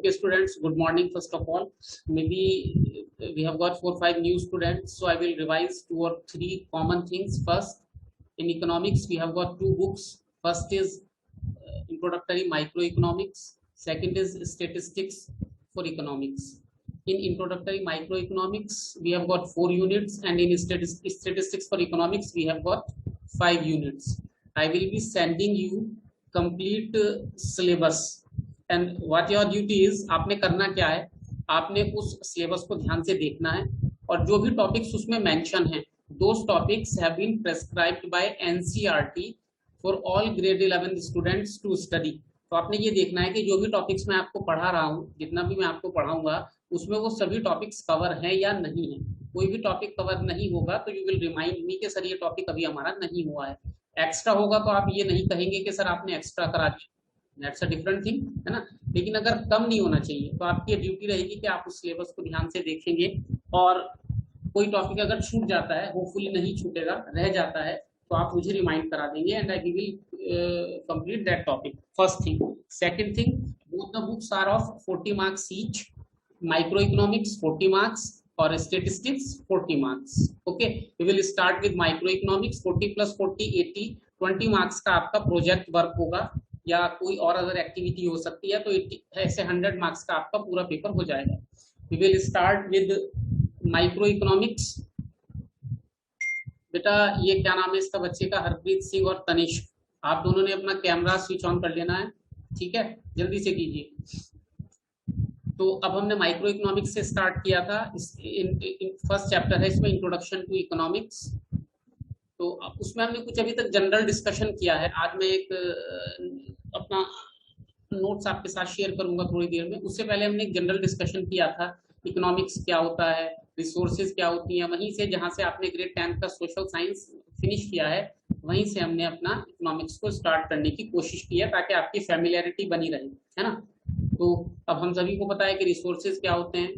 Okay, students, good morning. First of all, maybe we have got 4 or 5 new students, so I will revise 2 or 3 common things. First, in economics, we have got 2 books. First is Introductory Microeconomics. Second is Statistics for Economics. In Introductory Microeconomics, we have got 4 units, and in Statistics for Economics, we have got 5 units. I will be sending you complete syllabus. And what your duty is, आपने करना क्या है, आपने उस syllabus को ध्यान से देखना है और जो भी टॉपिक्स उसमें मेंशन हैं, those topics have been prescribed by NCERT for all grade 11 students to study. तो आपने ये देखना है कि जो भी टॉपिक्स मैं आपको पढ़ा रहा हूँ, जितना भी मैं आपको पढ़ाऊंगा, उसमें वो सभी टॉपिक्स कवर हैं या नहीं है। कोई भी टॉपिक कवर नहीं होगा तो यू विल रिमाइंड मी कि सर ये टॉपिक अभी हमारा नहीं हुआ है। एक्स्ट्रा होगा तो आप ये नहीं कहेंगे कि सर आपने एक्स्ट्रा करा दिया, दैट्स अ डिफरेंट थिंग, है ना। लेकिन अगर कम नहीं होना चाहिए तो आपकी ड्यूटी रहेगी कि आप उस सिलेबस को ध्यान से देखेंगे और कोई टॉपिक अगर छूट जाता है, होपफुली नहीं छूटेगा, रह जाता है, तो आप मुझे रिमाइंड करा देंगे and I will complete that topic. First thing. Second thing, both the books are of 40 marks each. Micro economics 40 marks और statistics 40 marks. Okay, we will start with micro economics. 40 + 40 80, 20 marks का आपका project work होगा या कोई और other activity हो सकती है, तो ऐसे 100 मार्क्स का आपका पूरा पेपर हो जाएगा। We will start with micro economics. बेटा ये क्या नाम है इसका बच्चे का, हरप्रीत सिंह और तनिष्क, आप दोनों ने अपना कैमरा स्विच ऑन कर लेना है, ठीक है, जल्दी से कीजिए। तो अब हमने माइक्रो इकोनॉमिक्स से स्टार्ट किया था। फर्स्ट चैप्टर है इसमें, इंट्रोडक्शन टू इकोनॉमिक्स। तो उसमें हमने कुछ अभी तक जनरल डिस्कशन किया है। आज मैं एक अपना नोट्स आपके साथ शेयर करूंगा थोड़ी देर में। उससे पहले हमने एक जनरल डिस्कशन किया था, इकोनॉमिक्स क्या होता है, रिसोर्सेज क्या होती हैं। वहीं से जहां से आपने ग्रेड 10 का सोशल साइंस फिनिश किया है, वहीं से हमने अपना इकोनॉमिक्स को स्टार्ट करने की कोशिश की है ताकि आपकी फैमिलियरिटी बनी रहे, है ना। तो अब हम सभी को पता है कि रिसोर्सेज क्या होते हैं।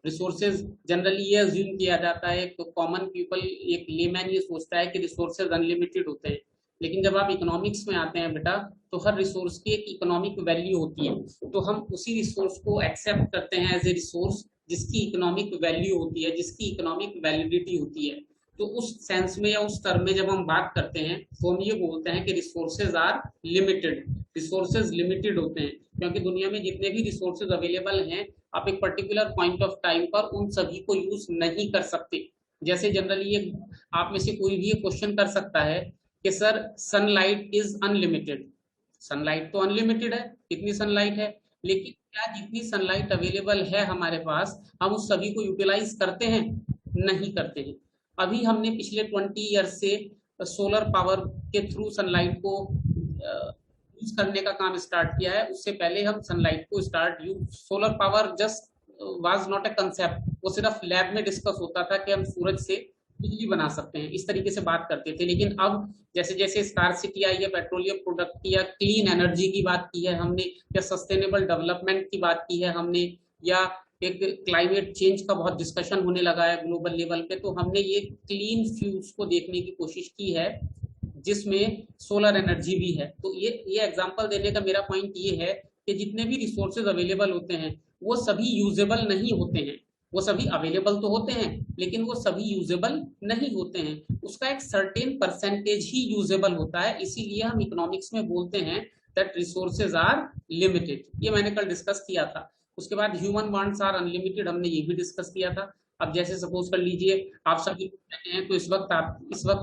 रिसोर्सेज जनरली ये अज्यूम किया जाता है, एक कॉमन पीपल, एक लेमैन ये सोचता है कि रिसोर्सेज अनलिमिटेड होते हैं। लेकिन जब आप इकोनॉमिक्स में आते हैं बेटा, तो हर रिसोर्स की एक इकोनॉमिक वैल्यू होती है। तो हम उसी रिसोर्स को एक्सेप्ट करते हैं एज ए रिसोर्स जिसकी इकोनॉमिक वैल्यू होती है, जिसकी इकोनॉमिक वैलिडिटी होती है। तो उस सेंस में या उस टर्म में जब हम बात करते हैं तो हम ये बोलते हैं कि resources are limited. Resources limited होते हैं क्योंकि दुनिया में जितने भी रिसोर्सेज अवेलेबल हैं, आप एक पर्टिकुलर पॉइंट ऑफ टाइम पर उन सभी को यूज नहीं कर सकते। जैसे जनरली ये आप में से कोई भी ये क्वेश्चन कर सकता है कि sir sunlight is unlimited. Sunlight तो अनलिमिटेड है, कितनी सनलाइट है, लेकिन क्या जितनी सनलाइट अवेलेबल है हमारे पास, हम उस सभी को यूटिलाइज करते हैं? नहीं करते हैं। अभी हमने पिछले 20 ईयर से सोलर पावर के थ्रू सनलाइट को यूज करने का काम स्टार्ट किया है। उससे पहले हम सनलाइट को solar power just was not a concept, वो सिर्फ लैब में डिस्कस होता था कि हम सूरज से बिजली बना सकते हैं, इस तरीके से बात करते थे। लेकिन अब जैसे जैसे स्कार्सिटी आई है पेट्रोलियम प्रोडक्ट की, या क्लीन एनर्जी की बात की है हमने, या सस्टेनेबल डेवलपमेंट की बात की है हमने, या एक क्लाइमेट चेंज का बहुत डिस्कशन होने लगा है ग्लोबल लेवल पे, तो हमने ये क्लीन फ्यूल्स को देखने की कोशिश की है जिसमें सोलर एनर्जी भी है। तो ये एग्जांपल देने का मेरा पॉइंट ये है कि जितने भी रिसोर्सेज अवेलेबल होते हैं वो सभी यूजेबल नहीं होते हैं। वो सभी अवेलेबल तो होते हैं लेकिन वो सभी यूजेबल नहीं होते हैं। उसका एक सर्टेन परसेंटेज ही यूजेबल होता है। इसीलिए हम इकोनॉमिक्स में बोलते हैं दैट रिसोर्सेज आर लिमिटेड। ये मैंने कल डिस्कस किया था। उसके बाद ह्यूमन वांट्स आर अनलिमिटेड, हमने ये भी डिस्कस किया था। अब जैसे सपोज कर लीजिए आप सभी हैं, तो इस वक्त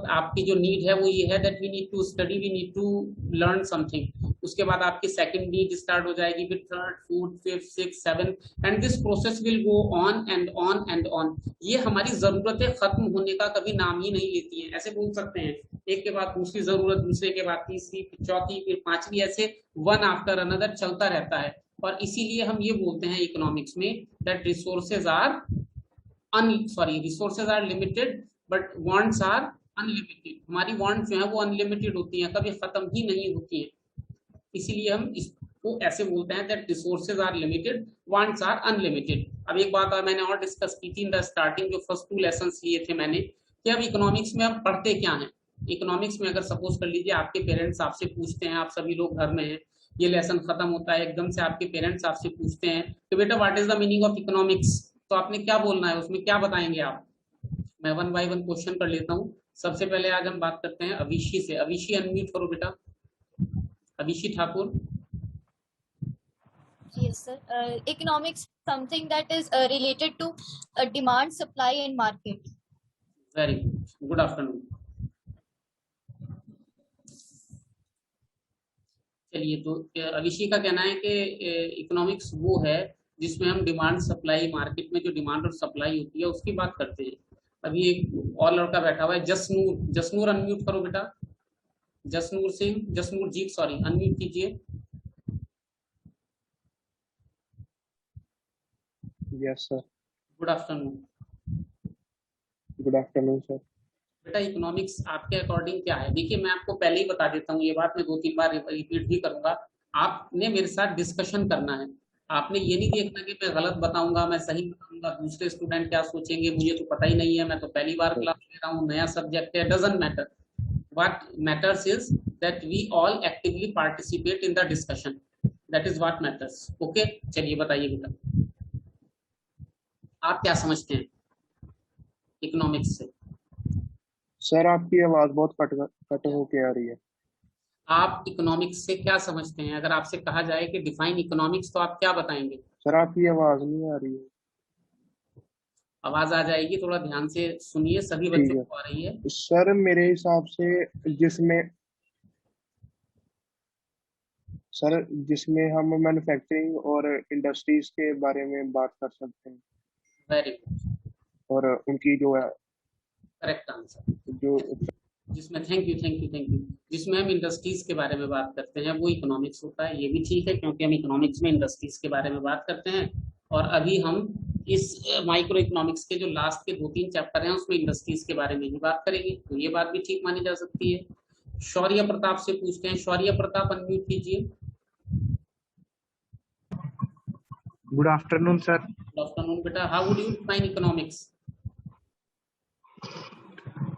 आपकी जो नीड है वो ये है that we need to study, we need to learn something. उसके बाद आपकी सेकंड नीड स्टार्ट हो जाएगी, फिर third, fourth, fifth, six, seventh, and this process will go on and on and on. ये हमारी जरूरतें खत्म होने का कभी नाम ही नहीं लेती हैं। ऐसे बोल सकते हैं, एक के बाद दूसरी जरूरत, दूसरे के बाद तीसरी, फिर चौथी, फिर पांचवी, ऐसे वन आफ्टर अनदर चलता रहता है। और इसीलिए हम ये बोलते हैं इकोनॉमिक्स में that resources are limited but wants are unlimited. हमारी वांट्स जो है वो अनलिमिटेड होती हैं, कभी खत्म ही नहीं होती हैं। इसीलिए हम इसको ऐसे बोलते हैं that resources are limited, wants are unlimited. अब एक बात मैंने और डिस्कस की थी इन द स्टार्टिंग, जो फर्स्ट 2 लेसन्स लिए थे मैंने, कि अब इकोनॉमिक्स में हम पढ़ते क्या हैं। इकोनॉमिक्स में अगर सपोज कर लीजिए आपके पेरेंट्स आपसे पूछते हैं, आप सभी लोग घर में हैं, ये लेसन खत्म होता है, एकदम से आपके पेरेंट्स आपसे पूछते हैं कि बेटा what is the meaning of economics, तो आपने क्या बोलना है, उसमें क्या बताएंगे आप? मैं वन बाय वन क्वेश्चन कर लेता हूँ। सबसे पहले आज हम बात करते हैं अविशी से। अविशी अनम्यूट करो बेटा, Avishi Thakur. Yes, sir. Economics, something that is related to demand, supply, and market. Very good, good afternoon. चलिए, तो अविशी का कहना है कि इकोनॉमिक्स वो है जिसमें हम डिमांड सप्लाई, मार्केट में जो डिमांड और सप्लाई होती है उसकी बात करते हैं। अभी एक और लड़का बैठा हुआ है, जसनूर। जसनूर अनम्यूट करो बेटा, जसनूर सिंह, जसनूर जीत, सॉरी, अनम्यूट कीजिए। Yes sir. Good afternoon. Good afternoon sir. बेटा इकोनॉमिक्स आपके अकॉर्डिंग क्या है? देखिए, मैं आपको पहले ही बता देता हूँ, ये बात मैं 2-3 बार रिपीट भी करूंगा। आपने मेरे साथ डिस्कशन करना है। आपने ये नहीं देखना कि मैं गलत बताऊंगा, मैं सही बताऊंगा, दूसरे स्टूडेंट क्या सोचेंगे मुझे तो पता ही नहीं है, मैं तो पहली बार क्लास ले रहा हूँ, नया सब्जेक्ट है, doesn't matter. What matters is that we all actively participate in the discussion, that is what matters. Okay, चलिए बताइए बेटा, आप क्या समझते हैं इकोनॉमिक्स से? सर आपकी आवाज बहुत कट होके आ रही है। आप इकोनॉमिक्स से क्या समझते हैं? अगर आपसे कहा जाए कि डिफाइन इकोनॉमिक्स, तो आप क्या बताएंगे? सर आपकी आवाज नहीं आ रही है। आवाज आ जाएगी, थोड़ा ध्यान से सुनिए, सभी बच्चों को आ रही है। सर मेरे हिसाब से जिसमें हम मैन्युफैक्चरिंग और इंडस्ट्रीज के बारे में बात कर सकते हैं। वेरी गुड, और उनकी जो है करेक्ट आंसर। जो जिसमें thank you, thank you, thank you, जिसमें हम इंडस्ट्रीज के बारे में बात करते हैं वो इकोनॉमिक्स होता है। ये भी ठीक है, क्योंकि हम इकोनॉमिक्स में इंडस्ट्रीज के बारे में बात करते हैं। और अभी हम इस माइक्रो इकोनॉमिक्स के जो लास्ट के 2-3 चैप्टर हैं उसमें इंडस्ट्रीज के बारे में ही बात करेंगे, तो ये बात भी ठीक मानी जा सकती है। शौर्य प्रताप से पूछते हैं, शौर्य प्रताप अनम्यूट कीजिए। Good afternoon sir. Good afternoon बेटा, how would you define economics?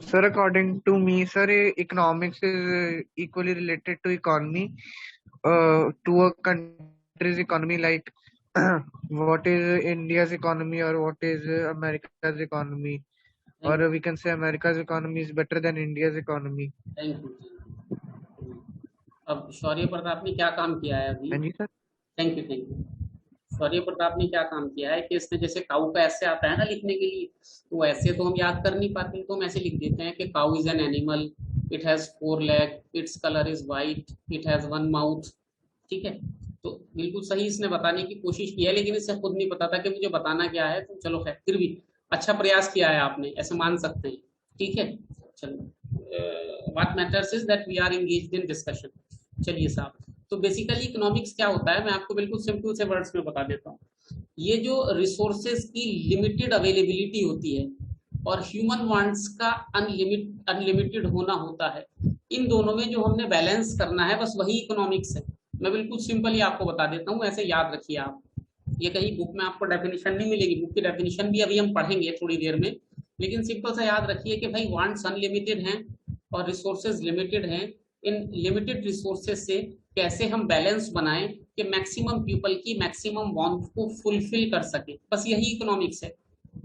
Sir, according to me, sir, economics is equally related to economy, to a country's economy, like what is India's economy or what is America's economy, or we can say America's economy is better than India's economy. Thank you. अब शौर्य प्रताप ने क्या काम किया है अभी? हाँ जी sir. Thank you, thank you. Shaurya Pratap ने क्या काम किया है कि इसने, जैसे काऊ का ऐसे आता है ना लिखने के लिए, तो ऐसे तो हम याद कर नहीं पाते, तो हम ऐसे लिख देते हैं कि cow is an animal, it has 4 leg, it's colour is white, it has 1 mouth. ठीक है, तो बिल्कुल सही इसने बताने की कोशिश की है, लेकिन इसे खुद नहीं पता था कि मुझे बताना क्या है। तो चलो खैर, फिर भी अच्छा प्रयास किया है आपने, ऐसे मान सकते हैं। ठीक है, चलो, what matters is that we are engaged in discussion. चलिए साहब, तो बेसिकली इकोनॉमिक्स क्या होता है, मैं आपको बिल्कुल सिंपल से वर्ड्स में बता देता हूँ। ये जो रिसोर्सेज की लिमिटेड अवेलेबिलिटी होती है और ह्यूमन वांट्स का अनलिमिटेड होना होता है, इन दोनों में जो हमने बैलेंस करना है, बस वही इकोनॉमिक्स है। मैं बिल्कुल सिंपल ही आपको बता देता हूँ, ऐसे याद रखिए आप। ये कहीं बुक में आपको डेफिनेशन नहीं मिलेगी, बुक की डेफिनेशन भी अभी हम पढ़ेंगे थोड़ी देर में, लेकिन सिंपल सा याद रखिए कि भाई वांट्स अनलिमिटेड हैं और रिसोर्सेज लिमिटेड हैं। इन लिमिटेड रिसोर्सेज से कैसे हम बैलेंस बनाएं कि मैक्सिमम पीपल की मैक्सिमम वांट को फुलफिल कर सके, बस यही इकोनॉमिक्स है।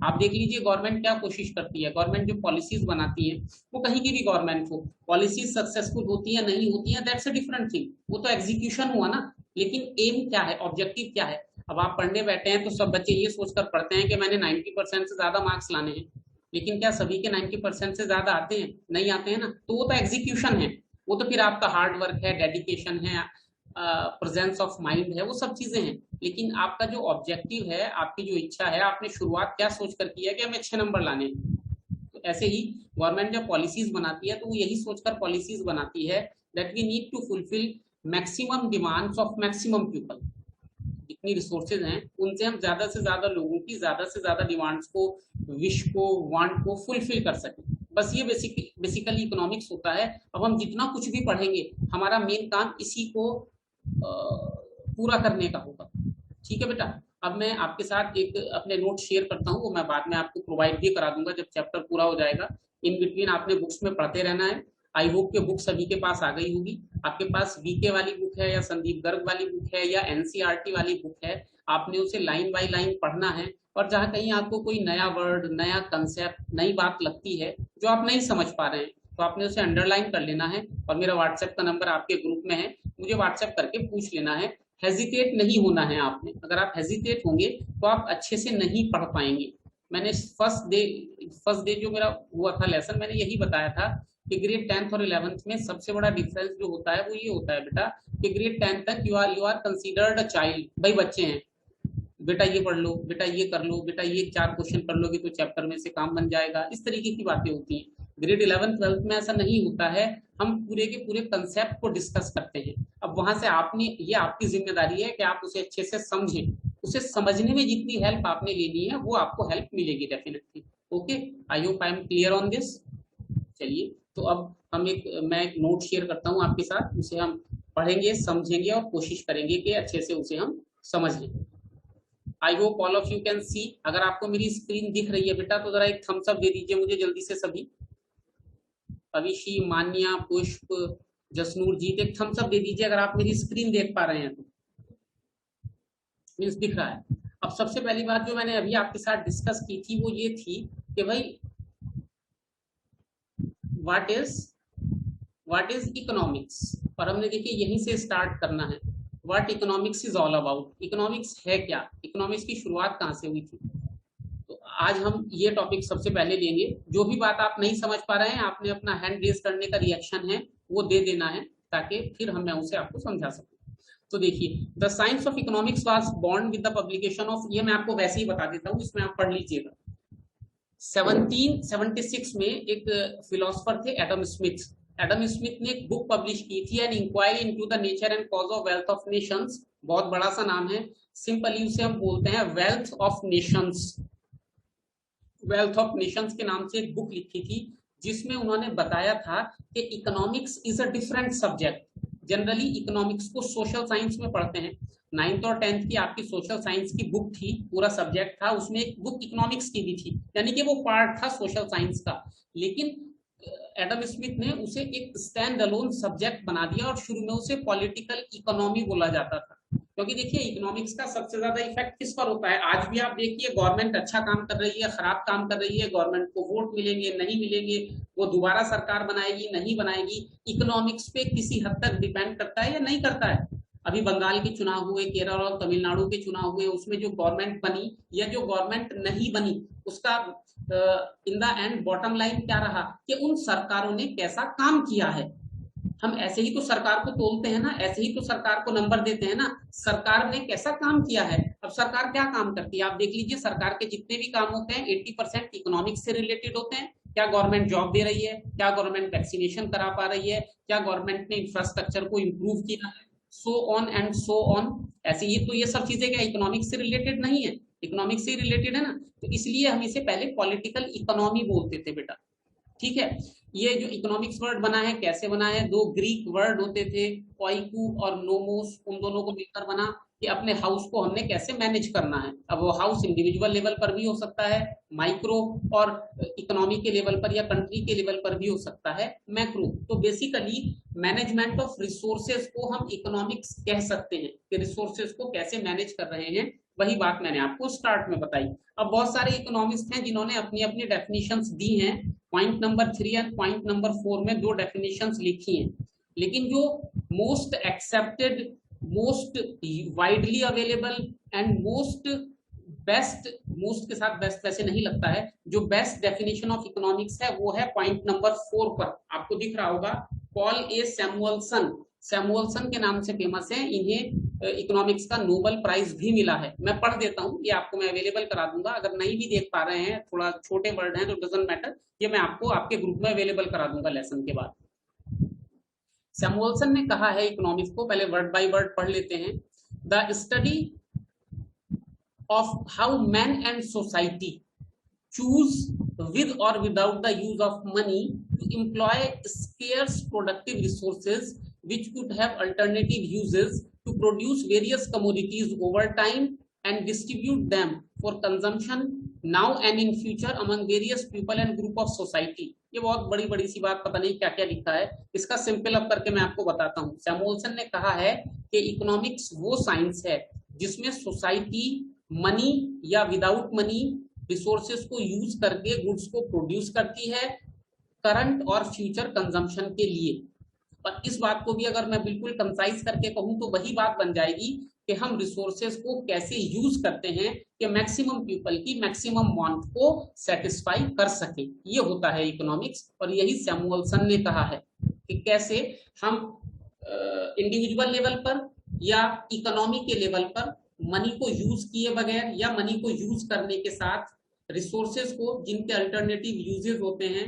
आप देख लीजिए गवर्नमेंट क्या कोशिश करती है, गवर्नमेंट जो पॉलिसीज बनाती है, वो कहीं की भी गवर्नमेंट हो, पॉलिसीज सक्सेसफुल होती है नहीं होती है, दैट्स अ डिफरेंट थिंग, वो तो एग्जीक्यूशन हुआ ना। लेकिन एम क्या है, ऑब्जेक्टिव क्या है? अब आप पढ़ने बैठे हैं तो सब बच्चे ये सोचकर पढ़ते हैं कि मैंने 90% से ज्यादा मार्क्स लाने हैं, लेकिन क्या सभी के 90% से ज्यादा आते हैं? नहीं आते हैं ना, तो वो तो एग्जीक्यूशन है, वो तो फिर आपका हार्ड वर्क है, डेडिकेशन है, प्रेजेंस ऑफ माइंड है, वो सब चीजें हैं। लेकिन आपका जो ऑब्जेक्टिव है, आपकी जो इच्छा है, आपने शुरुआत क्या सोचकर की है कि हमें 6 नंबर लाने। तो ऐसे ही गवर्नमेंट जब पॉलिसीज बनाती है तो वो यही सोचकर पॉलिसीज बनाती है that we need to fulfil maximum demands of maximum people. जितनी रिसोर्सेज हैं उनसे हम ज्यादा से ज्यादा लोगों की ज्यादा से ज्यादा डिमांड्स को, विश को, वांट को फुलफिल कर सकें, बस ये बेसिकली इकोनॉमिक्स होता है। अब हम जितना कुछ भी पढ़ेंगे, हमारा मेन काम इसी को पूरा करने का होगा। ठीक है बेटा, अब मैं आपके साथ एक अपने नोट शेयर करता हूँ, वो मैं बाद में आपको प्रोवाइड भी करा दूंगा जब चैप्टर पूरा हो जाएगा। इन बिटवीन आपने बुक्स में पढ़ते रहना है, आई होप के बुक सभी के पास आ गई होगी। आपके पास वीके वाली बुक है या संदीप गर्ग वाली बुक है या एनसीईआरटी वाली बुक है, आपने उसे लाइन बाय लाइन पढ़ना है। और जहां कहीं आपको कोई नया वर्ड, नया कंसेप्ट, नई बात लगती है जो आप नहीं समझ पा रहे हैं, तो आपने उसे अंडरलाइन कर लेना है। और मेरा व्हाट्सएप का नंबर आपके ग्रुप में है, मुझे व्हाट्सएप करके पूछ लेना है। हेजिटेट नहीं होना है आपने, अगर आप हेजिटेट होंगे तो आप अच्छे से नहीं पढ़ पाएंगे। मैंने फर्स्ट डे जो मेरा हुआ था लेसन, मैंने यही बताया था कि ग्रेड 10th और 11th में सबसे बड़ा डिफरेंस जो होता है वो ये होता है बेटा कि ग्रेड 10th तक you are considered a child, भाई बच्चे हैं, बेटा ये पढ़ लो, बेटा ये कर लो, बेटा ये 4 क्वेश्चन कर लोगे तो चैप्टर में से काम बन जाएगा, इस तरीके की बातें होती हैं। ग्रेड 11th 12th में ऐसा नहीं होता है, हम पूरे के पूरे कंसेप्ट को डिस्कस करते हैं। अब वहां से आपने, ये आपकी जिम्मेदारी है कि आप उसे अच्छे से समझें, उसे समझने में जितनी हेल्प आपने लेनी है वो आपको हेल्प मिलेगी definitely. Okay, I hope I am clear on this. चलिए, तो अब मैं एक नोट शेयर करता हूं आपके साथ, उसे हम पढ़ेंगे, समझेंगे और कोशिश करेंगे कि अच्छे से उसे हम समझ लें। I hope all of you can see. अगर आपको मेरी स्क्रीन दिख रही है बेटा तो जरा एक थम्स अप दे दीजिए मुझे जल्दी से सभी। अविशी, मान्या, पुष्प, जसनूर जीत, एक थम्स अप दे दीजिए अगर आप मेरी स्क्रीन देख पा रहे हैं तो, मीन्स दिख रहा है। अब सबसे पहली बात जो मैंने अभी आपके साथ डिस्कस की थी वो ये थी कि भाई व्हाट इज इकोनॉमिक्स, और हमने देखिए यहीं से स्टार्ट करना है। What economics is all about, economics है क्या, इकोनॉमिक्स की शुरुआत कहाँ से हुई थी। तो आज हम ये टॉपिक सबसे पहले लेंगे। जो भी बात आप नहीं समझ पा रहे हैं, आपने अपना हैंड रेज करने का रिएक्शन है वो दे देना है, ताकि फिर मैं उसे आपको समझा सकूं। तो देखिए, the science of economics was born with the publication of, ये मैं आपको वैसे ही बता देता हूँ, इसमें आप पढ़ लीजिएगा। 1776 में एक फिलोसफर थे एडम स्मिथ। एडम स्मिथ ने एक बुक पब्लिश की थी, an inquiry into the nature and cause of wealth of nations. बहुत बड़ा सा नाम है, सिंपली उसे हम बोलते हैं wealth of Nations. Wealth of Nations के नाम से एक बुक लिखी थी, जिसमें उन्होंने बताया था कि economics is a different subject. Generally economics को सोशल साइंस में पढ़ते हैं। 9th और 10th की आपकी सोशल साइंस की बुक थी, पूरा सब्जेक्ट था, उसमें एक बुक इकोनॉमिक्स की भी थी, यानी कि वो पार्ट था सोशल साइंस का। लेकिन एडम स्मिथ ने उसे एक स्टैंड अलोन सब्जेक्ट बना दिया और शुरू में उसे पॉलिटिकल इकोनॉमी बोला जाता था। क्योंकि देखिए, इकोनॉमिक्स का सबसे ज्यादा इफेक्ट किस पर होता है। आज भी आप देखिए, गवर्नमेंट अच्छा काम कर रही है, खराब काम कर रही है, गवर्नमेंट को वोट मिलेंगे नहीं मिलेंगे, वो दोबारा सरकार बनाएगी नहीं बनाएगी, इकोनॉमिक्स पे किसी हद तक डिपेंड करता है या नहीं करता है। अभी बंगाल के चुनाव हुए, केरल और तमिलनाडु के चुनाव हुए, उसमें जो गवर्नमेंट बनी या जो गवर्नमेंट नहीं बनी, उसका in the end bottom line क्या रहा कि उन सरकारों ने कैसा काम किया है। हम ऐसे ही तो सरकार को तोलते हैं ना, ऐसे ही तो सरकार को नंबर देते हैं ना, सरकार ने कैसा काम किया है। अब सरकार क्या काम करती है आप देख लीजिए, सरकार के जितने भी काम होते हैं 80% इकोनॉमिक्स से रिलेटेड होते हैं। क्या गवर्नमेंट जॉब दे रही है, क्या गवर्नमेंट वैक्सीनेशन करा पा रही है, क्या गवर्नमेंट ने इंफ्रास्ट्रक्चर को इम्प्रूव किया है, so on and so on. ऐसे ही तो ये सब चीजें क्या इकोनॉमिक्स से रिलेटेड नहीं है, इकोनॉमिक्स से रिलेटेड है ना। तो इसलिए हम इसे पहले पॉलिटिकल इकोनॉमी बोलते थे बेटा, ठीक है। ये जो इकोनॉमिक्स वर्ड बना है कैसे बना है, 2 ग्रीक वर्ड होते थे, ओइकू और नोमोस, उन दोनों को मिलकर बना कि अपने हाउस को हमने कैसे मैनेज करना है। अब वो हाउस इंडिविजुअल लेवल पर भी हो सकता है, माइक्रो और इकोनॉमी के लेवल पर, या कंट्री के लेवल पर भी हो सकता है, मैक्रो। तो बेसिकली मैनेजमेंट ऑफ रिसोर्सेज को हम इकोनॉमिक्स कह सकते हैं कि रिसोर्सेज को कैसे मैनेज कर रहे हैं। वही बात मैंने आपको स्टार्ट में बताई। अब बहुत सारे इकोनॉमिस्ट हैं जिन्होंने अपनी अपनी डेफिनेशंस दी हैं। Point number 3 and point number 4 में 2 डेफिनेशंस लिखी हैं, लेकिन जो most accepted, most widely available and most best, most के साथ बेस्ट वैसे नहीं लगता है, जो बेस्ट डेफिनेशन ऑफ इकोनॉमिक्स है वो है पॉइंट नंबर 4 पर, आपको दिख रहा होगा, पॉल ए सैमुअल्सन के नाम से फेमस है। इन्हें इकोनॉमिक्स का नोबेल प्राइज भी मिला है। मैं पढ़ देता हूँ, ये आपको मैं अवेलेबल करा दूंगा, अगर नहीं भी देख पा रहे हैं, थोड़ा छोटे वर्ड हैं तो डजंट मैटर, ये मैं आपको आपके ग्रुप में अवेलेबल करा दूंगा लेसन के बाद। सैमुअल्सन ने कहा है इकोनॉमिक्स को, पहले वर्ड बाय वर्ड पढ़ लेते हैं। The study of how man and society choose with or without the use of money to employ scarce productive resources which could have alternative uses to produce various commodities over time and distribute them for consumption now and in future among various people and group of society। ये बहुत बड़ी बड़ी सी बात, पता नहीं क्या क्या लिखा है, इसका सिंपल अप करके मैं आपको बताता हूँ। सैमुअल्सन ने कहा है कि इकोनॉमिक्स वो साइंस है जिसमें सोसाइटी मनी या विदाउट मनी रिसोर्सेज को यूज करके गुड्स को प्रोड्यूस करती है करंट और फ्यूचर कंजम्पशन के लिए। और इस बात को भी अगर मैं बिल्कुल कंसाइज करके कहूं तो वही बात बन जाएगी कि हम रिसोर्सेज को कैसे यूज करते हैं कि मैक्सिमम पीपल की मैक्सिमम वांट को सेटिस्फाई कर सके। ये होता है इकोनॉमिक्स, और यही सैमुअल्सन ने कहा है कि कैसे हम इंडिविजुअल लेवल पर या इकोनॉमी के लेवल पर मनी को यूज किए बगैर या मनी को यूज करने के साथ रिसोर्सेज को जिनके अल्टरनेटिव यूजेस होते हैं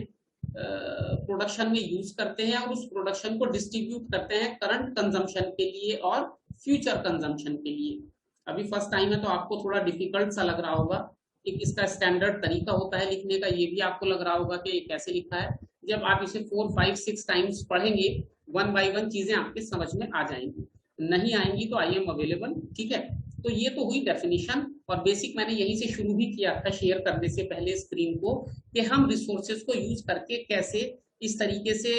प्रोडक्शन में यूज करते हैं और उस प्रोडक्शन को डिस्ट्रीब्यूट करते हैं करंट कंजम्पशन के लिए और फ्यूचर कंजम्पशन के लिए। अभी फर्स्ट टाइम है तो आपको थोड़ा डिफिकल्ट सा लग रहा होगा, एक इसका स्टैंडर्ड तरीका होता है लिखने का, ये भी आपको लग रहा होगा कि कैसे लिखा है। जब आप इसे 4, 5, 6 टाइम्स पढ़ेंगे वन बाय वन चीजें आपके समझ में आ जाएंगी, नहीं आएंगी तो आई एम अवेलेबल, ठीक है। तो ये तो हुई डेफिनेशन और बेसिक, मैंने यहीं से शुरू भी किया था शेयर करने से पहले स्क्रीन को, कि हम रिसोर्सेज को यूज करके कैसे इस तरीके से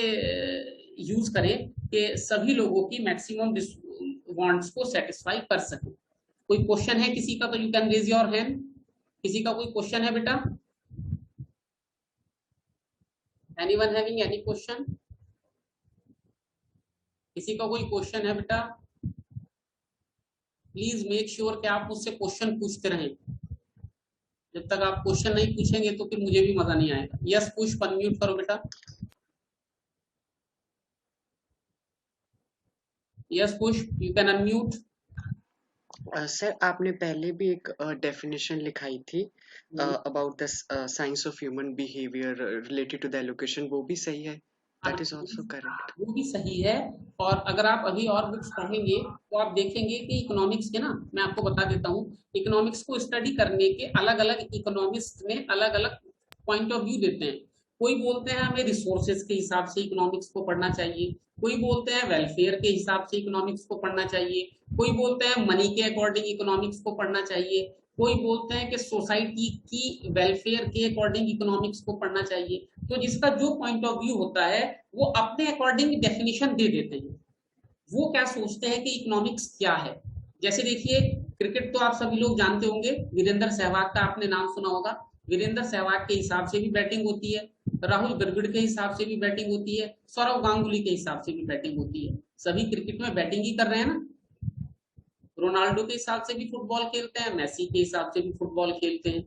यूज करें कि सभी लोगों की मैक्सिमम वांट्स को सेटिस्फाई कर सके। कोई क्वेश्चन है किसी का तो you can raise your hand. किसी का कोई क्वेश्चन है बेटा? Anyone having any question? किसी का कोई क्वेश्चन है बेटा? प्लीज मेक श्योर कि आप मुझसे क्वेश्चन पूछते रहें। जब तक आप क्वेश्चन नहीं पूछेंगे तो फिर मुझे भी मजा नहीं आएगा। यस पुष्प, अनम्यूट करो बेटा। यस पुष्प, यू कैन अनम्यूट। सर आपने पहले भी एक डेफिनेशन लिखाई थी about the science of human behaviour related to the allocation, वो भी सही है? That is also correct. वो भी सही है, और अगर आप अभी और बुक्स पढ़ेंगे तो आप देखेंगे कि इकोनॉमिक्स के ना, मैं आपको बता देता हूँ, इकोनॉमिक्स को स्टडी करने के अलग अलग इकोनॉमिस्ट ने अलग अलग पॉइंट ऑफ व्यू देते हैं। कोई बोलते हैं हमें रिसोर्सेज के हिसाब से इकोनॉमिक्स को पढ़ना चाहिए, कोई बोलते हैं वेलफेयर के हिसाब से इकोनॉमिक्स को पढ़ना चाहिए, कोई बोलते हैं मनी के अकॉर्डिंग इकोनॉमिक्स को पढ़ना चाहिए, कोई बोलते हैं कि सोसाइटी की वेलफेयर के अकॉर्डिंग इकोनॉमिक्स को पढ़ना चाहिए। तो जिसका जो पॉइंट ऑफ व्यू होता है वो अपने अकॉर्डिंग डेफिनेशन दे देते हैं। वो क्या सोचते हैं कि इकोनॉमिक्स क्या है। जैसे देखिए, क्रिकेट तो आप सभी लोग जानते होंगे, वीरेंद्र सहवाग का आपने नाम सुना होगा। वीरेंद्र सहवाग के हिसाब से भी बैटिंग होती है, राहुल द्रविड़ के हिसाब से भी बैटिंग होती है, सौरव गांगुली के हिसाब से भी बैटिंग होती है। सभी क्रिकेट में बैटिंग ही कर रहे हैं ना। रोनाल्डो के हिसाब से भी फुटबॉल खेलते हैं, मेसी के हिसाब से भी फुटबॉल खेलते हैं।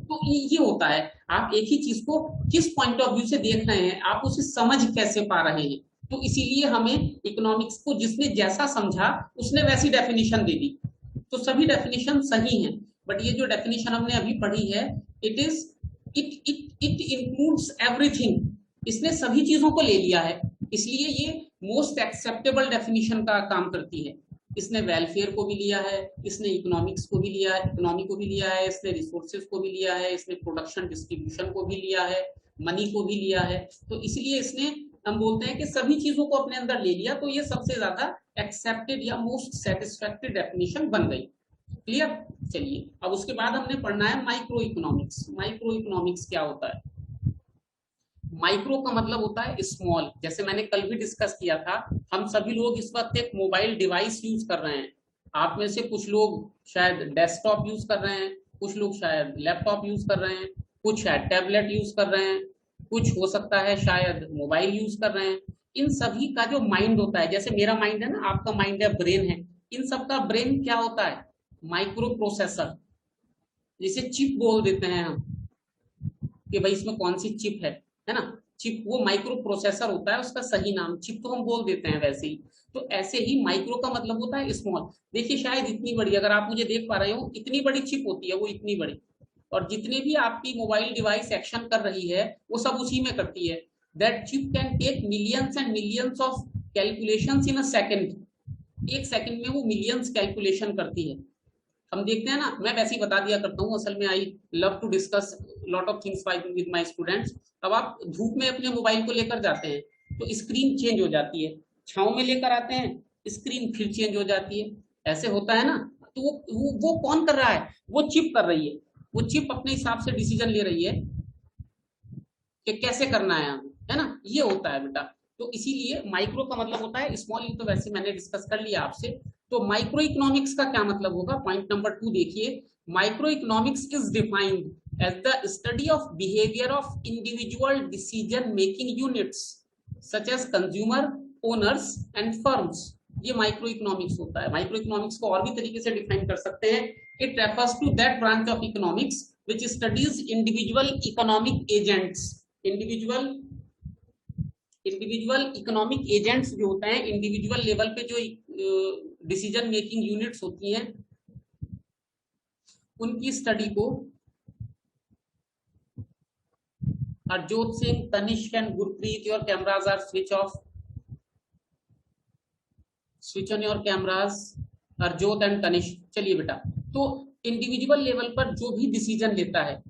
तो ये होता है, आप एक ही चीज को किस पॉइंट ऑफ व्यू से देख रहे हैं, आप उसे समझ कैसे पा रहे हैं। तो इसीलिए हमें इकोनॉमिक्स को जिसने जैसा समझा उसने वैसी डेफिनेशन दे दी। तो सभी डेफिनेशन सही हैं, बट ये जो डेफिनेशन हमने अभी पढ़ी है, इट इंक्लूड्स एवरीथिंग। इसने सभी चीजों को ले लिया है, इसलिए ये मोस्ट एक्सेप्टेबल डेफिनेशन का काम करती है। इसने वेलफेयर को भी लिया है, इसने इकोनॉमिक्स को भी लिया है, इकोनॉमी को भी लिया है, इसने रिसोर्सेज को भी लिया है, इसने प्रोडक्शन डिस्ट्रीब्यूशन को भी लिया है, मनी को भी लिया है। तो इसलिए इसने, हम बोलते हैं कि सभी चीजों को अपने अंदर ले लिया, तो ये सबसे ज्यादा एक्सेप्टेड या मोस्ट सेटिस्फैक्टरी डेफिनेशन बन गई। क्लियर? चलिए, अब उसके बाद हमने पढ़ना है माइक्रो इकोनॉमिक्स। माइक्रो इकोनॉमिक्स क्या होता है? माइक्रो का मतलब होता है स्मॉल। जैसे मैंने कल भी डिस्कस किया था, हम सभी लोग इस वक्त एक मोबाइल डिवाइस यूज कर रहे हैं। आप में से कुछ लोग शायद डेस्कटॉप यूज कर रहे हैं, कुछ लोग शायद लैपटॉप यूज कर रहे हैं, कुछ शायद टैबलेट यूज कर रहे हैं, कुछ हो सकता है शायद मोबाइल यूज कर रहे हैं। इन सभी का जो माइंड होता है, जैसे मेरा माइंड है ना, आपका माइंड है, ब्रेन है, इन सबका ब्रेन क्या होता है? Micro processor. जिसे चिप बोल देते हैं हम कि भाई इसमें कौन सी चिप है ना। चिप वो माइक्रो प्रोसेसर होता है, उसका सही नाम चिप तो हम बोल देते हैं वैसे ही। तो ऐसे ही माइक्रो का मतलब होता है स्मॉल। देखिए शायद इतनी बड़ी, अगर आप मुझे देख पा रहे हो, इतनी बड़ी चिप होती है वो, इतनी बड़ी। और जितने भी आपकी मोबाइल डिवाइस एक्शन कर रही है वो सब उसी में करती है। That chip can take millions and millions of calculations in a second. एक सेकंड में वो मिलियंस कैलकुलेशन करती है। हम देखते हैं ना, मैं वैसे ही बता दिया करता हूँ, असल में I love to discuss lot of things with my students. अब आप धूप में अपने मोबाइल को लेकर जाते हैं तो स्क्रीन चेंज हो जाती है, छांव में लेकर आते हैं स्क्रीन फिर चेंज हो जाती है, ऐसे होता है ना। तो वो कौन कर रहा है? वो चिप कर रही है। वो चिप अपने हिसाब से डिसीजन ले रही है कि कैसे करना है हमें, है ना, ये होता है बेटा। तो इसीलिए माइक्रो का मतलब होता है स्मॉल, तो वैसे मैंने डिस्कस कर लिया आपसे। तो माइक्रो इकोनॉमिक्स का क्या मतलब होगा, पॉइंट नंबर 2 देखिए, micro economics is defined as the study of behaviour of individual decision making units such as consumer, owners and firms. ये माइक्रो इकोनॉमिक्स होता है। माइक्रो इकोनॉमिक्स को और भी तरीके से डिफाइन कर सकते हैं। It refers to that branch of economics which studies individual economic agents, individual economic agents जो होते हैं, इंडिविजुअल लेवल पे जो डिसीजन मेकिंग यूनिट्स होती हैं, उनकी स्टडी को Harjot Singh, Tanishq and Gurpreet, your cameras are switch off, switch on your cameras, Harjot and Tanishq. चलिए बेटा, तो इंडिविजुअल लेवल पर जो भी डिसीजन लेता है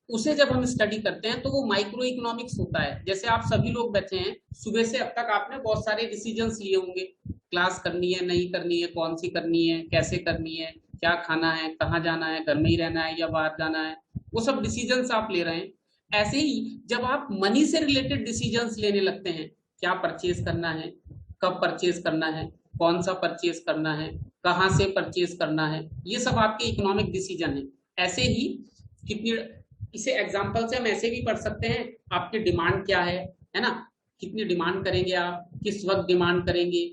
उसे जब हम स्टडी करते हैं तो वो माइक्रो इकोनॉमिक्स होता है। जैसे आप सभी लोग बैठे हैं, सुबह से अब तक आपने बहुत सारे डिसीजंस लिए होंगे, क्लास करनी है नहीं करनी है, कौन सी करनी है, कैसे करनी है, क्या खाना है, कहाँ जाना है, घर में ही रहना है या बाहर जाना है, वो सब डिसीजंस आप ले रहे हैं। ऐसे ही जब आप मनी से रिलेटेड डिसीजंस लेने लगते हैं, क्या परचेज करना है, कब परचेज करना है, कौन सा परचेज करना है, कहाँ से परचेज करना है, ये सब आपके इकोनॉमिक डिसीजन है। ऐसे ही कितनी, इसे एग्जांपल से हम ऐसे भी पढ़ सकते हैं, आपकी डिमांड क्या है ना, कितनी डिमांड करेंगे आप, किस वक्त डिमांड करेंगे,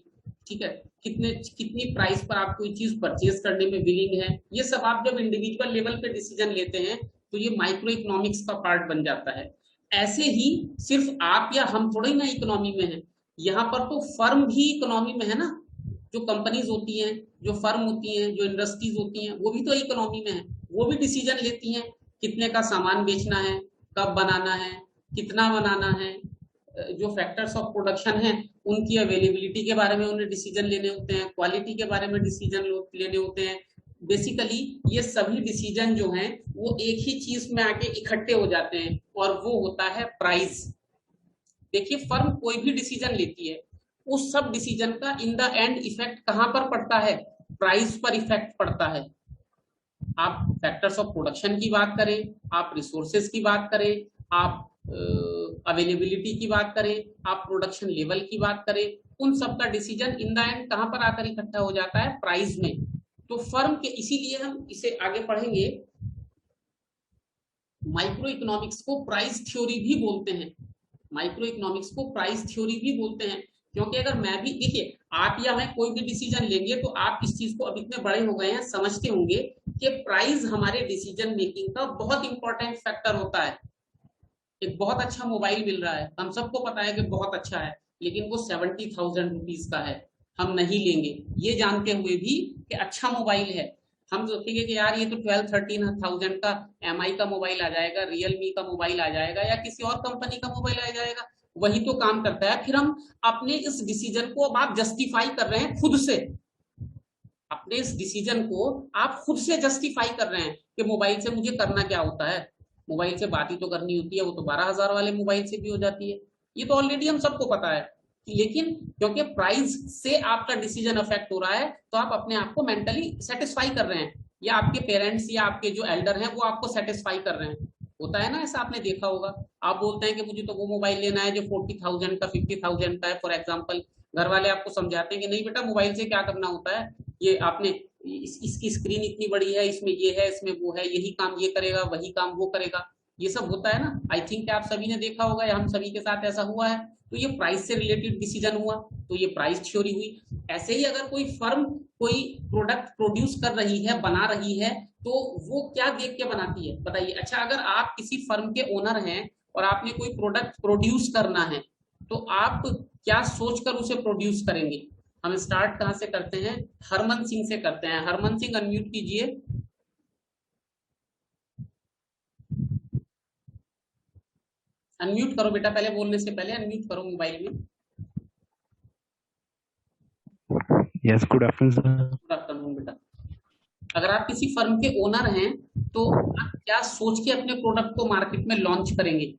ठीक है, कितनी प्राइस पर आप कोई चीज परचेज करने में विलिंग है। ये सब आप जब इंडिविजुअल लेवल पे डिसीजन लेते हैं तो ये माइक्रो इकोनॉमिक्स का पार्ट बन जाता है। ऐसे ही सिर्फ आप या हम थोड़ी ना इकोनॉमी में है, यहाँ पर तो फर्म भी इकोनॉमी में है ना, जो कंपनीज होती हैं, जो फर्म होती हैं, जो इंडस्ट्रीज होती हैं, वो भी तो इकोनॉमी में है, वो भी डिसीजन लेती हैं, कितने का सामान बेचना है, कब बनाना है, कितना बनाना है, जो फैक्टर्स ऑफ प्रोडक्शन है उनकी अवेलेबिलिटी के बारे में उन्हें डिसीजन लेने होते हैं, क्वालिटी के बारे में डिसीजन लेने होते हैं। बेसिकली ये सभी डिसीजन जो हैं वो एक ही चीज में आके इकट्ठे हो जाते हैं और वो होता है प्राइस। देखिए, फर्म कोई भी डिसीजन लेती है, उस सब डिसीजन का इन द एंड इफेक्ट कहां पर पड़ता है, प्राइस पर इफेक्ट पड़ता है। आप फैक्टर्स ऑफ प्रोडक्शन की बात करें, आप रिसोर्सेज की बात करें, आप अवेलेबिलिटी की बात करें, आप प्रोडक्शन लेवल की बात करें, उन सब का डिसीजन इन द एंड कहां पर आकर इकट्ठा हो जाता है, प्राइस में। तो फर्म के, इसीलिए हम इसे आगे पढ़ेंगे, माइक्रो इकोनॉमिक्स को प्राइस थ्योरी भी बोलते हैं, माइक्रो इकोनॉमिक्स को प्राइस थ्योरी भी बोलते हैं। क्योंकि अगर मैं भी, देखिए, आप या मैं कोई भी डिसीजन लेंगे तो आप इस चीज को अब इतने बड़े हो गए हैं, समझते होंगे कि प्राइस हमारे डिसीजन मेकिंग का बहुत इंपॉर्टेंट फैक्टर होता है। एक बहुत अच्छा मोबाइल मिल रहा है, हम सबको पता है कि बहुत अच्छा है, लेकिन वो 70,000 रुपीज का है, हम नहीं लेंगे ये जानते हुए भी कि अच्छा मोबाइल है। हम सोचेंगे कि यार ये तो 12-13,000 का MI का मोबाइल आ जाएगा, रियलमी का मोबाइल आ जाएगा या किसी और कंपनी का मोबाइल आ जाएगा, वही तो काम करता है। फिर हम अपने इस डिसीजन को, अब आप जस्टिफाई कर रहे हैं खुद से, अपने इस डिसीजन को आप खुद से जस्टिफाई कर रहे हैं कि मोबाइल से मुझे करना क्या होता है, मोबाइल से बात ही तो करनी होती है, वो तो 12,000 वाले मोबाइल से भी हो जाती है, ये तो ऑलरेडी हम सबको पता है। लेकिन क्योंकि प्राइस से आपका डिसीजन अफेक्ट हो रहा है तो आप अपने आप को मेंटली सेटिस्फाई कर रहे हैं, या आपके पेरेंट्स या आपके जो एल्डर हैं वो आपको सेटिस्फाई कर रहे हैं। होता है ना, ऐसा आपने देखा होगा, आप बोलते हैं कि मुझे तो वो मोबाइल लेना है जो 40,000 का, 50,000 का है फॉर एग्जाम्पल, घर वाले आपको समझाते हैं कि नहीं बेटा मोबाइल से क्या करना होता है, ये आपने इसकी स्क्रीन इतनी बड़ी है, इसमें ये है, इसमें वो है, यही काम ये करेगा, वही काम वो करेगा, ये सब होता है ना। आई थिंक आप सभी ने देखा होगा या हम सभी के साथ ऐसा हुआ है। तो ये प्राइस से रिलेटेड डिसीजन हुआ, तो ये प्राइस थ्योरी हुई। ऐसे ही अगर कोई फर्म कोई प्रोडक्ट प्रोड्यूस कर रही है, बना रही है, तो वो क्या देख के बनाती है बताइए। अच्छा, अगर आप किसी फर्म के ओनर हैं और आपने कोई प्रोडक्ट प्रोड्यूस करना है तो आप क्या सोचकर उसे प्रोड्यूस करेंगे। हम स्टार्ट कहां से करते हैं, हरमन सिंह से करते हैं। हरमन सिंह अनम्यूट कीजिए। अनम्यूट करो बेटा, पहले बोलने से पहले अनम्यूट करो मोबाइल में। Yes, good afternoon sir. Good afternoon बेटा। अगर आप किसी फर्म के ओनर हैं तो आप क्या सोच के अपने प्रोडक्ट को मार्केट में लॉन्च करेंगे।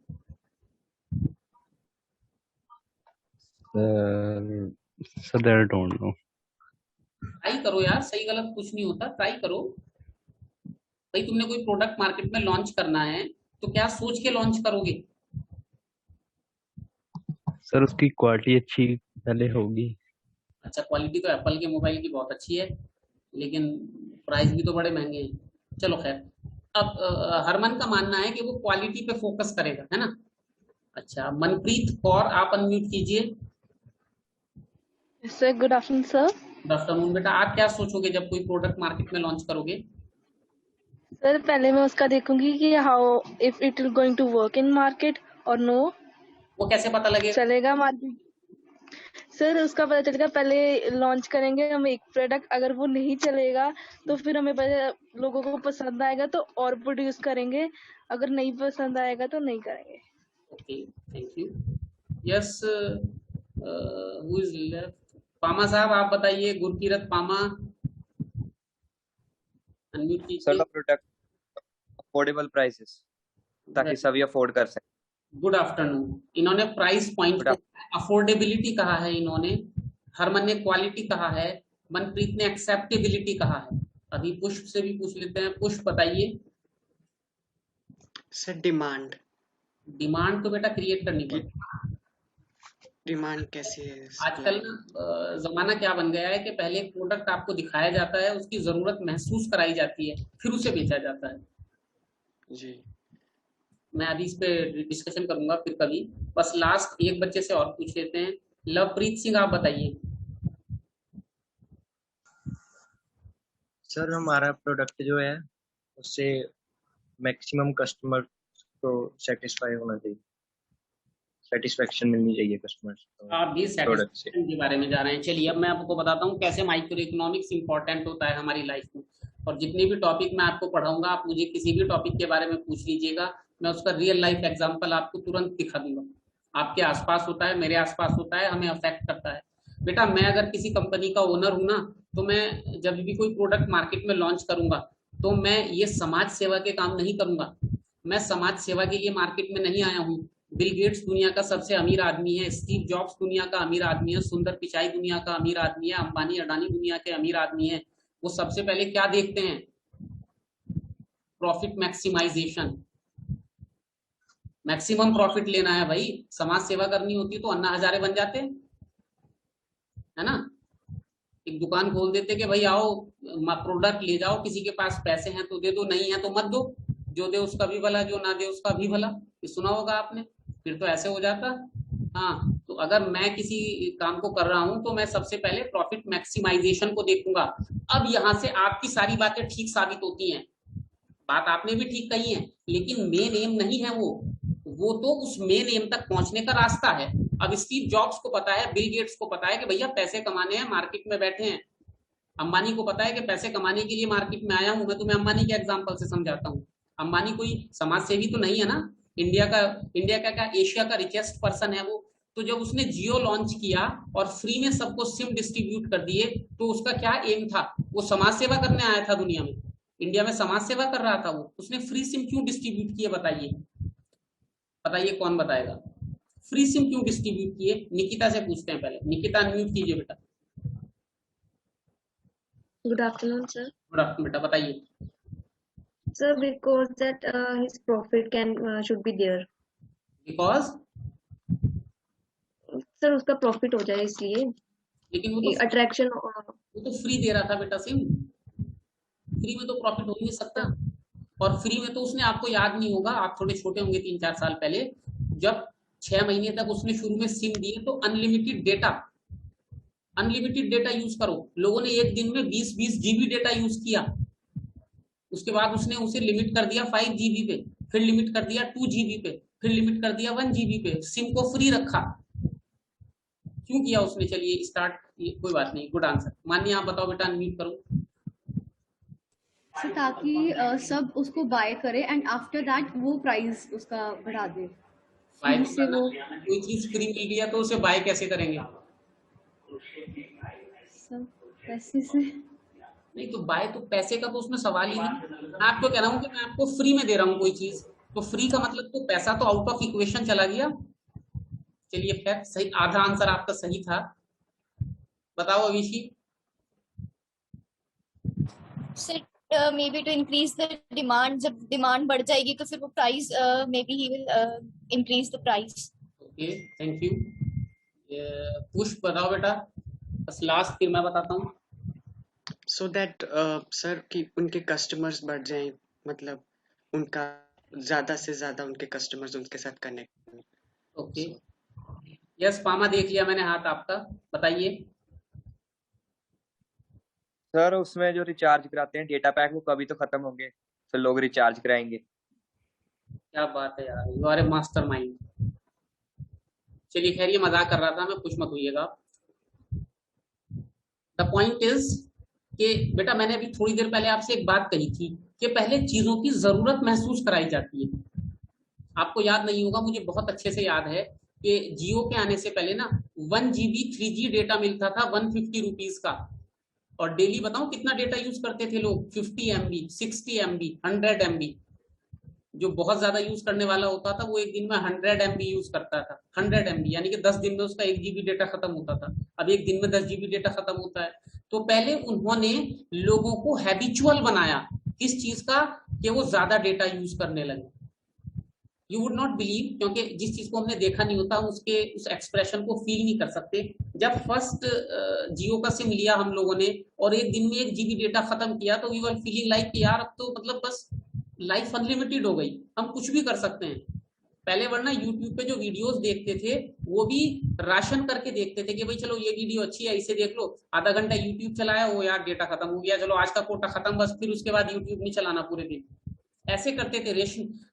Sir I don't know. Try करो यार, सही गलत कुछ नहीं होता, ट्राई करो। भाई तुमने कोई प्रोडक्ट मार्केट में लॉन्च करना है तो क्या सोच के लॉन्च करोगे। सर उसकी क्वालिटी अच्छी पहले होगी। अच्छा, क्वालिटी तो एप्पल के मोबाइल की बहुत अच्छी है, लेकिन प्राइस भी तो बड़े महंगे हैं। चलो खैर, अब हरमन का मानना है कि वो क्वालिटी पे फोकस करेगा, है ना। अच्छा, मनप्रीत कौर, आप अनम्यूट कीजिए। Sir good afternoon sir. Good afternoon बेटा, आप क्या सोचोगे जब कोई प्रोडक्ट मार्केट में लॉन्च करोगे? सर पहले मैं उसका देखूंगी कि how if it is going to work in market और नो। वो कैसे पता लगेगा? चलेगा मार्केट सर, उसका पता चलेगा पहले लॉन्च करेंगे हम एक प्रोडक्ट, अगर वो नहीं चलेगा तो फिर हमें पहले लोगों को पसंद आएगा तो और प्रोड्यूस करेंगे, अगर नहीं पसंद आएगा तो नहीं करेंगे। Okay, thank you. Yes, who is left? Pama साहब आप बताइए, गुरकीरत पामा, अनम्यूट सर कीजिए। द प्रोडक्ट अफोर्डेबल प्राइसेस, ताकि सभी अफोर्ड कर सकें। Good afternoon. इन्होंने प्राइस पॉइंट को अफोर्डेबिलिटी कहा है, इन्होंने, हरमन ने क्वालिटी कहा है, मनप्रीत ने एक्सेप्टेबिलिटी कहा है। अभी पुष्प से भी पूछ लेते हैं। पुष्प बताइए। Sir demand. डिमांड तो बेटा क्रिएट करनी पड़ेगी। डिमांड कैसी है? आजकल ना जमाना क्या बन गया है कि पहले एक प्रोडक्ट आपको दिखाया जाता है, उसकी जरूरत महसूस कराई जाती है, फिर उसे बेचा जाता है। जी मैं अभी इस पे डिस्कशन करूंगा फिर कभी। बस लास्ट एक बच्चे से और पूछ लेते हैं। लवप्रीत सिंह आप बताइए। सर हमारा प्रोडक्ट जो है उससे मैक्सिमम कस्टमर को सेटिस्फाई होना चाहिए, सेटिस्फेक्शन मिलनी चाहिए कस्टमर्स को आप भी प्रोडक्ट से। सेटिस्फेक्शन के बारे में जा रहे हैं। चलिए अब मैं आपको बताता हूँ कैसे माइक्रो इकोनॉमिक्स इंपॉर्टेंट होता है हमारी लाइफ में। और जितने भी टॉपिक मैं आपको पढ़ाऊंगा, आप मुझे किसी भी टॉपिक के बारे में पूछ लीजिएगा, मैं उसका रियल लाइफ एग्जाम्पल आपको तुरंत दिखा दूंगा। आपके आसपास होता है, मेरे आसपास होता है, हमें अफेक्ट करता है। बेटा मैं अगर किसी कंपनी का ओनर हूं ना, तो मैं जब भी कोई प्रोडक्ट मार्केट में लॉन्च करूंगा, तो मैं ये समाज सेवा के काम नहीं करूंगा। मैं समाज सेवा के लिए मार्केट में नहीं आया हूँ। बिल गेट्स दुनिया का सबसे अमीर आदमी है, स्टीव जॉब्स दुनिया का अमीर आदमी है, सुंदर पिचाई दुनिया का अमीर आदमी है, अंबानी अडानी दुनिया के अमीर आदमी है। वो सबसे पहले क्या देखते हैं? Profit maximisation. मैक्सिमम प्रॉफिट लेना है भाई। समाज सेवा करनी होती तो अन्ना हजारे बन जाते, है ना। एक दुकान खोल देते कि भाई आओ प्रोडक्ट ले जाओ, किसी के पास पैसे हैं तो दे दो, नहीं है तो मत दो, जो दे उसका भी भला, जो ना दे उसका भी भला। ये सुना होगा आपने। फिर तो ऐसे हो जाता। हाँ, तो अगर मैं किसी काम को कर रहा हूं तो मैं सबसे पहले प्रॉफिट मैक्सिमाइजेशन को देखूंगा। अब यहां से आपकी सारी बातें ठीक साबित होती हैं। बात आपने भी ठीक कही है, लेकिन मेन एम नहीं है वो तो उस मेन एम तक पहुंचने का रास्ता है। अब स्टीव जॉब्स को पता है, बिल गेट्स को पता है कि भैया पैसे कमाने हैं, मार्केट में बैठे हैं। अंबानी को पता है कि पैसे कमाने के लिए मार्केट में आया हूं। मैं तुम्हें अंबानी के एग्जांपल से समझाता हूं। अंबानी कोई समाज सेवी तो नहीं है ना। इंडिया का क्या, एशिया का रिचेस्ट पर्सन है वो। तो जब उसने जियो लॉन्च किया और फ्री में सबको सिम डिस्ट्रीब्यूट कर दिए, तो उसका क्या एम था? वो समाज सेवा करने आया था दुनिया में। इंडिया में समाज सेवा कर रहा था वो। उसने फ्री सिम क्यों डिस्ट्रीब्यूट किए? बताइए बताइए, कौन बताएगा? फ्री सिम क्यों डिस्ट्रीब्यूट किए? निकिता से पूछते हैं पहले। निकिता अनम्यूट कीजिए बेटा। Good afternoon, sir. Good afternoon बेटा, बताइए। Sir, because that his profit should be there. Because Sir, उसका प्रॉफिट हो जाए इसलिए। लेकिन वो तो अट्रैक्शन। वो तो फ्री दे रहा था बेटा सिम। फ्री में तो प्रॉफिट हो नहीं सकता। और फ्री में तो उसने, आपको याद नहीं होगा, आप थोड़े छोटे होंगे, 3-4 साल पहले, जब 6 महीने तक उसने शुरू में सिम दिए तो अनलिमिटेड डेटा यूज करो। लोगों ने एक दिन में 20-20 जीबी डेटा यूज किया। उसके बाद उसने उसे लिमिट कर दिया 5 जीबी पे, फिर लिमिट कर दिया 2 जीबी पे, फिर लिमिट कर दिया 1 जीबी पे। सिम को फ्री रखा। क्यों किया उसने? चलिए स्टार्ट, कोई बात नहीं। Good answer. मानिए आप बताओ बेटा, अनम्यूट करो। ताकि सब उसको बाय करे एंड आफ्टर दैट वो प्राइस उसका बढ़ा दे। से वो कोई चीज फ्री मिल गया तो उसे बाय कैसे करेंगे? सब पैसे से नहीं तो बाय तो पैसे का तो उसमें सवाल ही नहीं। मैं आपको कह रहा हूँ कि मैं आपको फ्री में दे रहा हूँ कोई चीज, तो फ्री का मतलब तो पैसा तो आउट ऑफ इक्वेशन चला गया। चलिए खैर, सही, आधा आंसर आपका सही था। बताओ Avishi. Maybe to increase the demand. जब डिमांड बढ़ जाएगी तो फिर वो price, maybe he will increase the price. Okay, thank you. Pushp बताओ बेटा, बस लास्ट फिर मैं बताता हूँ। सो दैट सर कि उनके कस्टमर्स बढ़ जाएं, मतलब उनका ज्यादा से ज्यादा उनके कस्टमर्स उनके साथ कनेक्ट। ओके, यस पामा देख लिया मैंने हाथ आपका, बताइए। सर उसमें जो रिचार्ज कराते हैं डेटा पैक, वो कभी तो खत्म होंगे, तो लोग रिचार्ज कराएंगे। क्या बात है यार, यू आर ए मास्टरमाइंड। चलिए खैर, ये मजाक कर रहा था मैं, खुश मत होइएगा। द पॉइंट इज कि बेटा मैंने अभी थोड़ी देर पहले आपसे एक बात कही थी कि पहले चीजों की जरूरत महसूस कराई जाती है। आपको याद नहीं होगा, मुझे बहुत अच्छे से याद है कि जियो के आने से पहले ना 1 GB 3G डेटा मिलता था 150 रुपीज का, और डेली बताऊं कितना डेटा यूज करते थे लोग, 50 MB, 60 MB, 100 MB। जो बहुत ज्यादा यूज करने वाला होता था वो एक दिन में 100 MB यूज करता था। 100 MB यानी कि 10 दिन में उसका 1 GB डेटा खत्म होता था। अब एक दिन में 10 GB डेटा खत्म होता है। तो पहले उन्होंने लोगों को हैबिचुअल बनाया किस चीज का, कि वो ज्यादा डेटा यूज करने लगे। यू वुड नॉट बिलीव, क्योंकि जिस चीज को हमने देखा नहीं होता उसके उस एक्सप्रेशन को फील नहीं कर सकते। जब फर्स्ट जियो का सिम लिया हम लोगों ने और एक दिन में 1 GB डेटा खत्म किया, तो वी वर फीलिंग लाइक कि यार अब तो मतलब बस लाइफ अनलिमिटेड हो गई, हम कुछ भी कर सकते हैं। पहले वरना यूट्यूब पे जो वीडियोस देखते थे वो भी राशन करके देखते थे कि भाई चलो ये वीडियो अच्छी है इसे देख लो, आधा घंटा यूट्यूब चलाया, वो यार डेटा खत्म हो गया, चलो आज का कोटा खत्म, बस फिर उसके बाद यूट्यूब नहीं चलाना पूरे दिन। ऐसे करते थे,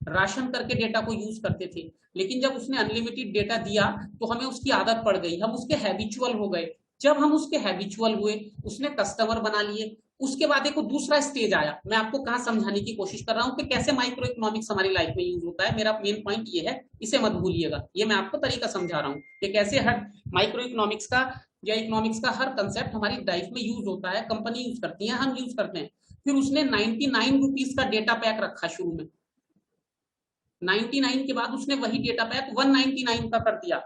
राशन करके डेटा को यूज करते थे। लेकिन जब उसने अनलिमिटेड डेटा दिया तो हमें उसकी आदत पड़ गई, हम उसके हैबिचुअल हो गए। जब हम उसके हैबिचुअल हुए, उसने कस्टमर बना लिए। उसके बाद एक दूसरा स्टेज आया। मैं आपको कहां समझाने की कोशिश कर रहा हूं कि कैसे माइक्रो इकोनॉमिक्स हमारी लाइफ में यूज होता है। मेरा मेन पॉइंट ये है, इसे मत भूलिएगा, ये मैं आपको तरीका समझा रहा हूँ कि कैसे हर माइक्रो इकोनॉमिक्स का या इकोनॉमिक्स का हर कंसेप्ट हमारी लाइफ में यूज होता है, कंपनी यूज करती है, हम यूज करते हैं। फिर उसने 99 रुपीज का डेटा पैक रखा शुरू में। 99 के बाद उसने वही डेटा पैक 199 का कर दिया,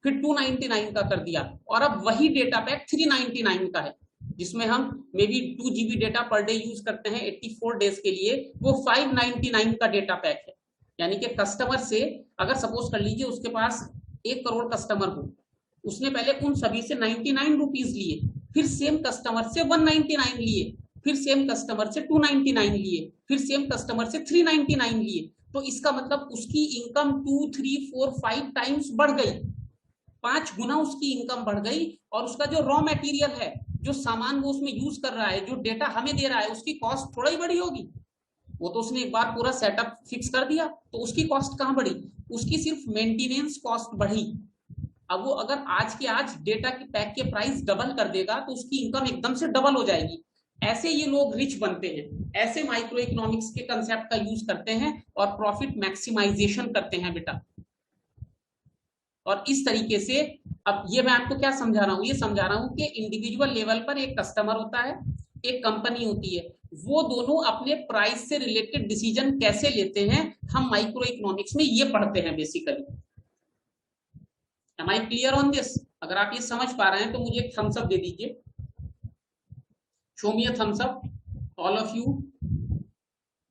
फिर 299 का कर दिया, और अब वही डेटा पैक 399 का है, जिसमें हम may be 2 GB data per day use करते हैं 84 डेज के लिए, वो 599 का डेटा पैक है। यानी कि कस्टमर से, अगर सपोज कर लीजिए उसके पास 1 करोड़ कस्टमर हो, उसने पहले उन सभी से 99 रुपीज लिए, फिर सेम कस्टमर से 199 लिए, फिर सेम कस्टमर से 299 लिए, फिर सेम कस्टमर से 399 लिए। तो इसका मतलब उसकी इनकम 2, 3, 4, 5 टाइम्स बढ़ गई, 5 गुना उसकी इनकम बढ़ गई। और उसका जो रॉ मटेरियल है, जो सामान वो उसमें यूज कर रहा है, जो डेटा हमें दे रहा है, उसकी कॉस्ट थोड़ा ही बड़ी होगी। वो तो उसने एक बार पूरा सेटअप फिक्स कर दिया, तो उसकी कॉस्ट कहां बढ़ी, उसकी सिर्फ मेंटेनेंस कॉस्ट बढ़ी। अब वो अगर आज के आज डेटा के पैक के प्राइस डबल कर देगा तो उसकी इनकम एकदम से डबल हो जाएगी। ऐसे ये लोग रिच बनते हैं, ऐसे माइक्रो इकोनॉमिक्स के कंसेप्ट का यूज करते हैं और प्रॉफिट मैक्सिमाइजेशन करते हैं बेटा। और इस तरीके से, अब ये मैं आपको क्या समझा रहा हूं, ये समझा रहा हूं कि इंडिविजुअल लेवल पर एक कस्टमर होता है, एक कंपनी होती है, वो दोनों अपने प्राइस से रिलेटेड डिसीजन कैसे लेते हैं, हम माइक्रो इकोनॉमिक्स में ये पढ़ते हैं basically. Am I clear on this? अगर आप ये समझ पा रहे हैं तो मुझे एक थम्स अप दे दीजिए। Show me a thumbs up, all of you.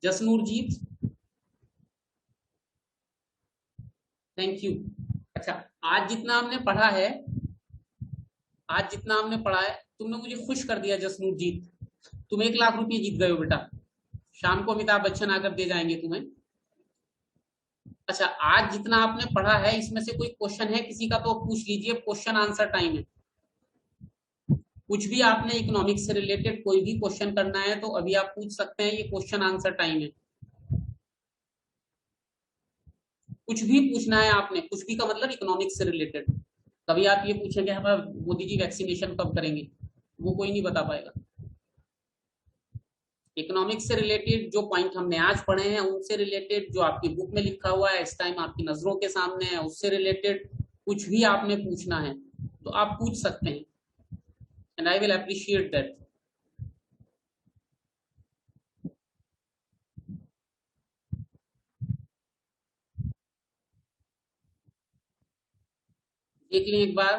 Jasnoorjeet, thank you. अच्छा, आज जितना हमने पढ़ा है, आज जितना हमने पढ़ा है, तुमने मुझे खुश कर दिया जसनूरजीत। तुम 1 लाख रुपए जीत गए हो बेटा। शाम को अमिताभ बच्चन आकर दे जाएंगे तुम्हें। अच्छा, आज जितना आपने पढ़ा है इसमें से कोई क्वेश्चन है किसी का तो पूछ लीजिए, क्वेश्चन आंसर टाइम है। कुछ भी आपने इकोनॉमिक्स से रिलेटेड कोई भी क्वेश्चन करना है तो अभी आप पूछ सकते हैं, ये क्वेश्चन आंसर टाइम है। कुछ भी पूछना है आपने, कुछ भी का मतलब इकोनॉमिक्स से रिलेटेड। कभी आप ये पूछेंगे हमारा मोदी जी वैक्सीनेशन कब करेंगे, वो कोई नहीं बता पाएगा। इकोनॉमिक्स से रिलेटेड जो पॉइंट हमने आज पढ़े हैं उनसे रिलेटेड, जो आपकी बुक में लिखा हुआ है इस टाइम आपकी नजरों के सामने है, उससे रिलेटेड कुछ भी आपने पूछना है तो आप पूछ सकते हैं, and I will appreciate that. देख लें एक बार,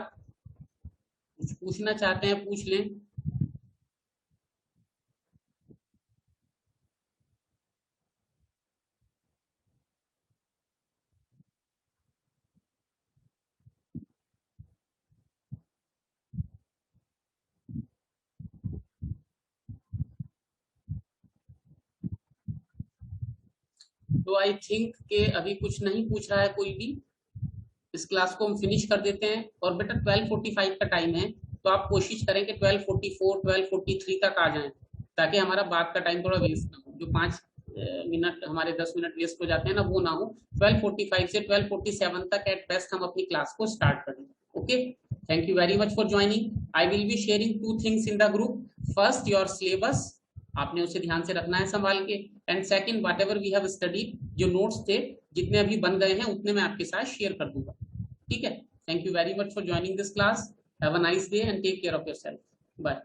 कुछ पूछना चाहते हैं पूछ लें। तो आई थिंक के अभी कुछ नहीं पूछ रहा है कोई भी। इस क्लास को हम फिनिश कर देते हैं। और बेटा 12:45 का टाइम है, तो आप कोशिश करें कि 12:44 12:43 तक आ जाएं, ताकि हमारा बाद का टाइम थोड़ा वेस्ट ना हो। जो 5 मिनट हमारे 10 मिनट वेस्ट हो जाते हैं ना, वो ना हो। 12:45 से 12:47 तक एट बेस्ट हम अपनी क्लास को स्टार्ट करें। Okay, thank you very much for joining. I will be sharing 2 things in the group. First, your syllabus, आपने उसे ध्यान से रखना है संभाल के। And second, whatever we have studied, जो नोट्स थे जितने अभी बन गए हैं उतने मैं आपके साथ शेयर कर दूंगा। ठीक है, thank you very much for joining this class. Have a nice day and take care of yourself. Bye.